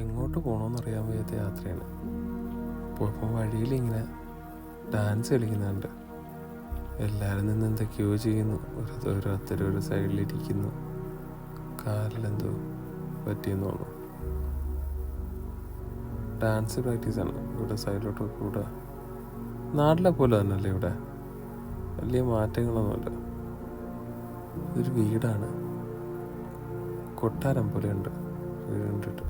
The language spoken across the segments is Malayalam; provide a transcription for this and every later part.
എങ്ങോട്ട് പോകണമെന്നറിയാൻ വയ്യാത്ത യാത്രയാണ്. പോയപ്പോൾ വഴിയിലിങ്ങനെ ഡാൻസ് കളിക്കുന്നുണ്ട്. എല്ലാവരും നിന്ന് എന്തൊക്കെയോ ചെയ്യുന്നു. ഓരോരുത്തർ ഒരു സൈഡിലിരിക്കുന്നു. കാലിലെന്തോ പറ്റിയെന്ന് തോന്നുന്നു. ഡാൻസ് പ്രാക്ടീസാണ് ഇവിടെ സൈഡിലോട്ട് കൂടെ. നാട്ടിലെ പോലെ തന്നെയല്ലേ ഇവിടെ, വലിയ മാറ്റങ്ങളൊന്നുമില്ല. ഇതൊരു വീടാണ്, കൊട്ടാരം പോലെയുണ്ട് വീട് കണ്ടിട്ട്.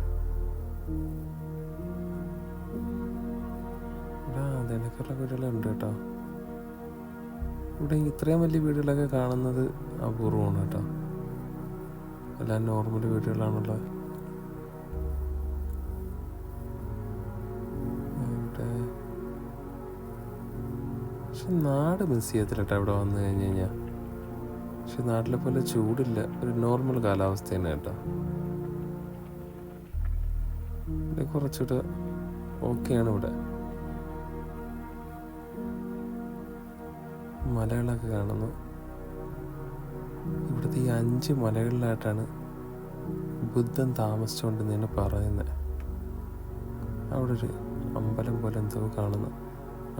ഇവിടെ അതിനൊക്കെയുള്ള വീടുകളുണ്ട് കേട്ടോ. ഇവിടെ ഇത്രയും വലിയ വീടുകളൊക്കെ കാണുന്നത് അപൂർവമാണ് കേട്ടോ. എല്ലാം നോർമൽ വീടുകളാണുള്ളത്. ഇവിടെ പക്ഷെ നാട് മിസ് ചെയ്യത്തില്ല കേട്ടോ ഇവിടെ വന്നു കഴിഞ്ഞ് കഴിഞ്ഞാൽ. പക്ഷെ നാട്ടിലെ പോലെ ചൂടില്ല, ഒരു നോർമൽ കാലാവസ്ഥ തന്നെ കേട്ടോ. ഇവിടെ കുറച്ചുകൂടെ ഓക്കെയാണ്. ഇവിടെ മലകളൊക്കെ കാണുന്നു. ഇവിടുത്തെ ഈ 5 മലകളിലായിട്ടാണ് ബുദ്ധൻ താമസിച്ചുകൊണ്ടിരുന്നതിന് പറയുന്നത്. അവിടെ ഒരു അമ്പലം പോലെ എന്തോ കാണുന്നു.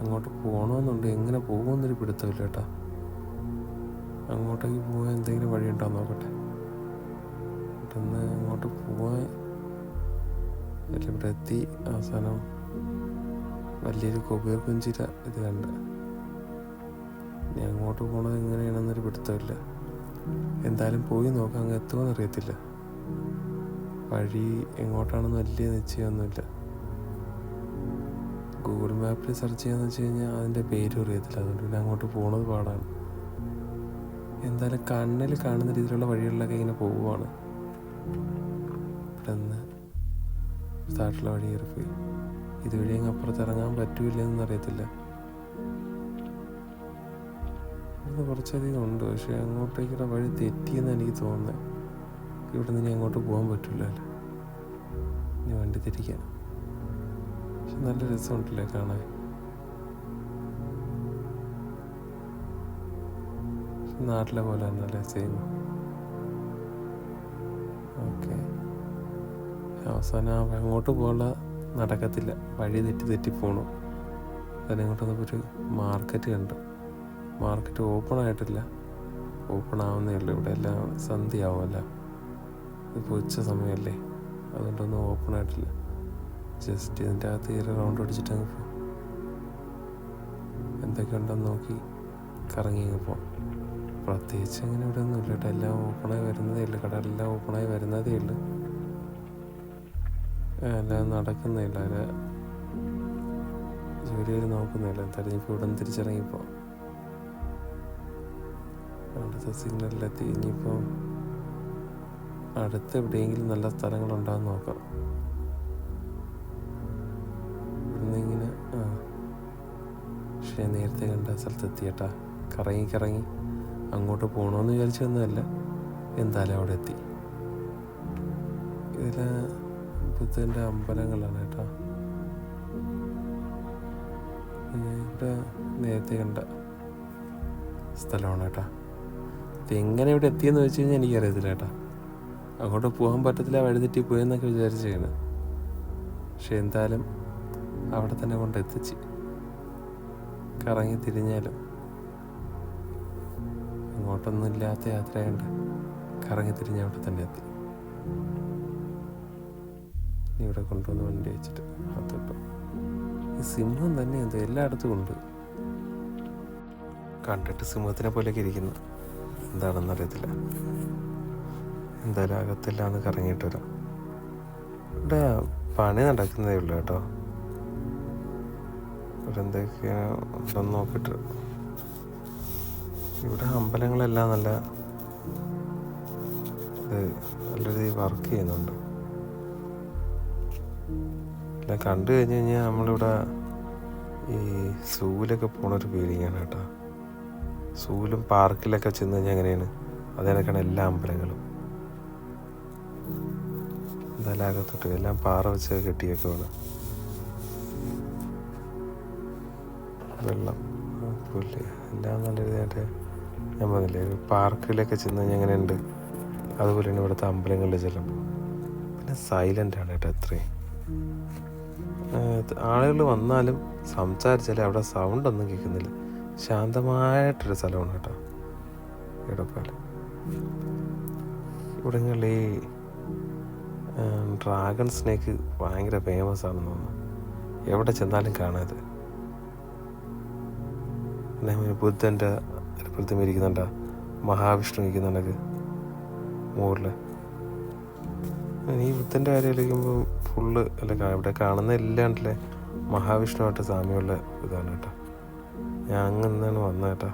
അങ്ങോട്ട് പോകണമെന്നുണ്ട്, എങ്ങനെ പോകുമെന്നൊരു പിടുത്തമില്ല കേട്ടോ. അങ്ങോട്ടേക്ക് പോകാൻ എന്തെങ്കിലും വഴിയുണ്ടോ നോക്കട്ടെ. പെട്ടെന്ന് അങ്ങോട്ട് പോകാൻ എല്ലാം ഇവിടെ എത്തി. അവസാനം വലിയൊരു കൊബീർ കുഞ്ചിര ഇത് കണ്ട്. ഇനി അങ്ങോട്ട് പോകണത് എങ്ങനെയാണെന്നൊരു പിടുത്തമില്ല. എന്തായാലും പോയി നോക്കാം, അങ്ങ് എത്തുമെന്ന് അറിയത്തില്ല. വഴി എങ്ങോട്ടാണെന്ന് വലിയ നിശ്ചയമൊന്നുമില്ല. ഗൂഗിൾ മാപ്പിൽ സെർച്ച് ചെയ്യാന്ന് വെച്ച് കഴിഞ്ഞാൽ അതിൻ്റെ പേരും അറിയത്തില്ല. അതുകൊണ്ട് പിന്നെ അങ്ങോട്ട് പോകുന്നത് പാടാണ്. എന്തായാലും കണ്ണിൽ കാണുന്ന രീതിയിലുള്ള വഴികളിലൊക്കെ ഇങ്ങനെ പോവുകയാണ്. ഇവിടെ നിന്ന് താഴത്തുള്ള വഴി കയറിപ്പോയി. ഇതുവഴി അങ്ങ് അപ്പുറത്ത് ഇറങ്ങാൻ പറ്റൂല്ലെന്നൊന്നും അറിയത്തില്ല. ഇത് കുറച്ചധികം ഉണ്ട്, പക്ഷെ അങ്ങോട്ടേക്കുള്ള വഴി തെറ്റിയെന്ന് എനിക്ക് തോന്നുന്നത്. ഇവിടെ നിന്ന് ഇനി അങ്ങോട്ട് പോകാൻ പറ്റില്ലല്ലോ. ഇനി വണ്ടി തിരിക്കാൻ. പക്ഷെ നല്ല രസമുണ്ടല്ലേ കാണാൻ. നാട്ടിലെ പോലെ തന്നെയല്ലേ സെയിം. ഓക്കെ, അവസാനം അങ്ങോട്ട് പോകാനുള്ള നടക്കത്തില്ല, വഴി തെറ്റി പോകണം. അതിനങ്ങോട്ട് വന്നപ്പോൾ ഒരു മാർക്കറ്റ് കണ്ടു. മാർക്കറ്റ് ഓപ്പൺ ആയിട്ടില്ല, ഓപ്പൺ ആവുന്നേ ഉള്ളൂ. ഇവിടെ എല്ലാം സന്ധ്യയാവുമല്ല, ഇപ്പോൾ ഉച്ച സമയമല്ലേ, അതുകൊണ്ടൊന്നും ഓപ്പൺ ആയിട്ടില്ല. ജസ്റ്റ് ഇതിൻ്റെ അകത്ത് കയറി റൗണ്ട് അടിച്ചിട്ട് അങ്ങ് പോകും. എന്തൊക്കെയുണ്ടെന്ന് നോക്കി കറങ്ങി അങ്ങ് പോകാം. പ്രത്യേകിച്ച് അങ്ങനെ ഇവിടെ ഒന്നും ഇല്ല കേട്ടോ. എല്ലാം ഓപ്പണായി വരുന്നതേ ഉള്ളൂ. കടലെല്ലാം ഓപ്പണായി വരുന്നതേ ഉള്ളൂ. എല്ലാം നടക്കുന്നേ ഇല്ല, അതിന് ജോലിയിൽ നോക്കുന്നില്ല. എന്തായാലും ഇപ്പോൾ ഇവിടെ നിന്ന് തിരിച്ചിറങ്ങിപ്പോ അടുത്ത സിഗ്നലിലെത്തി. ഇനിയിപ്പോൾ അടുത്ത് എവിടെയെങ്കിലും നല്ല സ്ഥലങ്ങളുണ്ടാകുന്ന നോക്കാം. ഇവിടുന്ന് ഇങ്ങനെ പക്ഷേ നേരത്തെ കണ്ട സ്ഥലത്തെത്തി കേട്ടാ. കറങ്ങി അങ്ങോട്ട് പോകണമെന്ന് വിചാരിച്ചു വന്നതല്ല, എന്തായാലും അവിടെ എത്തി. ഇതിൽ ബുദ്ധൻ്റെ അമ്പലങ്ങളാണ് കേട്ടോ. ഇവിടെ നേരത്തെ കണ്ട സ്ഥലമാണ് കേട്ടോ. ഇതെങ്ങനെ ഇവിടെ എത്തിയെന്ന് വെച്ച് കഴിഞ്ഞാൽ എനിക്കറിയത്തില്ല കേട്ടോ. അങ്ങോട്ട് പോകാൻ പറ്റത്തില്ല, വഴിതെറ്റി പോയെന്നൊക്കെ വിചാരിച്ചാണ്. പക്ഷെ എന്തായാലും അവിടെ തന്നെ കൊണ്ട് എത്തിച്ച്. കറങ്ങി തിരിഞ്ഞാലും അങ്ങോട്ടൊന്നും ഇല്ലാത്ത യാത്രയുണ്ട്. കറങ്ങി തിരിഞ്ഞ് അവിടെ തന്നെ എത്തി. ഇവിടെ കൊണ്ടുവന്ന് വണ്ടി വെച്ചിട്ട് അത്തോട്ടോ. ഈ സിംഹം തന്നെ എന്തോ എല്ലായിടത്തും ഉണ്ട്. കണ്ടിട്ട് സിംഹത്തിനെ പോലെയൊക്കെ ഇരിക്കുന്നു. എന്താണെന്ന് അറിയത്തില്ല. എന്തായാലും അകത്തെല്ലാം കറങ്ങിയിട്ട് വരാം. ഇവിടെ പണി നടക്കുന്നതേ ഉള്ളൂ കേട്ടോ. ഇവിടെ എന്തൊക്കെയാണ് ഉണ്ടെന്ന് നോക്കിയിട്ട്. ഇവിടെ അമ്പലങ്ങളെല്ലാം നല്ല രീതിയിൽ വർക്ക് ചെയ്യുന്നുണ്ട്. എല്ലാം കണ്ടു കഴിഞ്ഞ് കഴിഞ്ഞാൽ നമ്മളിവിടെ ഈ സൂവിലൊക്കെ പോണൊരു ഫീലിങ്ങാണ് കേട്ടോ. സൂവിലും പാർക്കിലൊക്കെ ചെന്ന് കഴിഞ്ഞാൽ എങ്ങനെയാണ് അതിനൊക്കെയാണ് എല്ലാ അമ്പലങ്ങളും. എന്തായാലും അകത്തോട്ട് എല്ലാം പാറ വെച്ച് കെട്ടിയൊക്കെ വേണം. വെള്ളം പുല്ല് എല്ലാം നല്ല രീതിയായിട്ട് ഞാൻ പറഞ്ഞില്ലേ, പാർക്കിലൊക്കെ ചെന്ന് കഴിഞ്ഞാൽ എങ്ങനെയുണ്ട് അതുപോലെയാണ് ഇവിടുത്തെ അമ്പലങ്ങളിൽ ചെല്ലുമ്പോൾ. പിന്നെ സൈലൻ്റാണ് കേട്ടോ അത്രയും. ആളുകൾ വന്നാലും സംസാരിച്ചാലും അവിടെ സൗണ്ടൊന്നും കേൾക്കുന്നില്ല. ശാന്തമായിട്ടൊരു സ്ഥലമാണ് കേട്ടോ എടപ്പാലം. ഇവിടങ്ങളിൽ ഈ ഡ്രാഗൺ സ്നേക്ക് ഭയങ്കര ഫേമസ് ആണെന്ന് തോന്നുന്നു. എവിടെ ചെന്നാലും കാണാത്. പിന്നെ ബുദ്ധൻ്റെ പ്രതിമ ഇരിക്കുന്നുണ്ടോ, മഹാവിഷ്ണു ഇരിക്കുന്നുണ്ടെങ്കിൽ മുകളിൽ. ഈ ബുദ്ധൻ്റെ കാര്യം ആലോചിക്കുമ്പോൾ ഫുള്ള് അല്ല ഇവിടെ കാണുന്ന എല്ലാണ്ടല്ലേ മഹാവിഷ്ണുവായിട്ട് സാമ്യമുള്ള ഇതാണ് കേട്ടോ. ഞാൻ അങ്ങനെ വന്ന കേട്ടോ.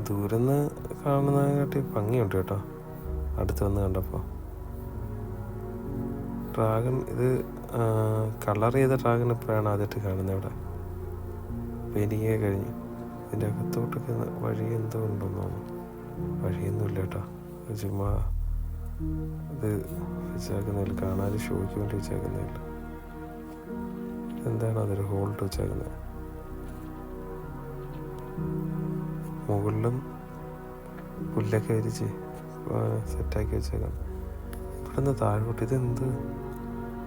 ദൂരെന്ന് കാണുന്നതിനെക്കാട്ടി ഭംഗിയുണ്ട് കേട്ടോ അടുത്ത് വന്ന് കണ്ടപ്പോൾ. ഡ്രാഗൺ ഇത് കളർ ചെയ്ത ഡ്രാഗൺ ഇപ്പോഴാണ് ആദ്യമായിട്ട് കാണുന്നത് ഇവിടെ. പെയിൻറ്റിങ്ങൊക്കെ കഴിഞ്ഞു. ഇതിൻ്റെ അകത്തോട്ടൊക്കെ വഴി എന്തോ ഉണ്ടെന്ന് തോന്നുന്നു. വഴിയൊന്നുമില്ല കേട്ടോ, ചുമ്മാ ഇത് വെച്ചേക്കുന്നില്ല, കാണാൻ ഷോയ്ക്ക് വേണ്ടി വെച്ചേക്കുന്നില്ല. എന്താണ് അതൊരു ഹോൾട്ട് വെച്ചേക്കുന്നത്. മുകളിലും പുല്ലൊക്കെ വിരിച്ച് സെറ്റാക്കി വെച്ചേക്കാം. ഇവിടെ നിന്ന് താഴോട്ട്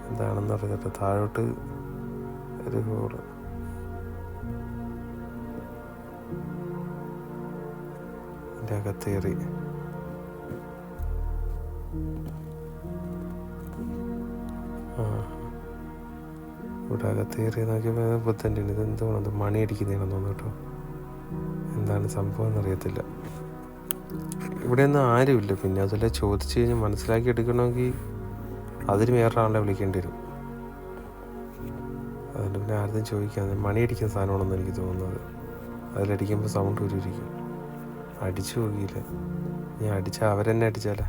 എന്താണെന്ന് അറിയാത്ത താഴോട്ട് ഒരു ഹോള്. ഇതിൻ്റെ അകത്തേറി ഇവിടെ അകത്തേറി നോക്കിയപ്പോൾ ബുദ്ധൻ്റെ ഇതെന്തോന്നത് മണി അടിക്കുന്നതാണെന്ന് തോന്നുന്നു കേട്ടോ. എന്താണ് സംഭവം എന്നറിയത്തില്ല. ഇവിടെയൊന്നും ആരുമില്ല. പിന്നെ അതല്ല ചോദിച്ചു കഴിഞ്ഞാൽ മനസ്സിലാക്കി എടുക്കണമെങ്കിൽ അതിന് വേറെ ആളെ വിളിക്കേണ്ടി വരും. അതുകൊണ്ട് പിന്നെ ആരും ചോദിക്കാതെ മണിയടിക്കുന്ന സാധനമാണെന്ന് എനിക്ക് തോന്നുന്നത്. അതിലടിക്കുമ്പോൾ സൗണ്ട് വരിയിരിക്കും. അടിച്ചു നോക്കിയില്ല. ഞാൻ അടിച്ചാൽ അവരെന്നെ അടിച്ചാലേ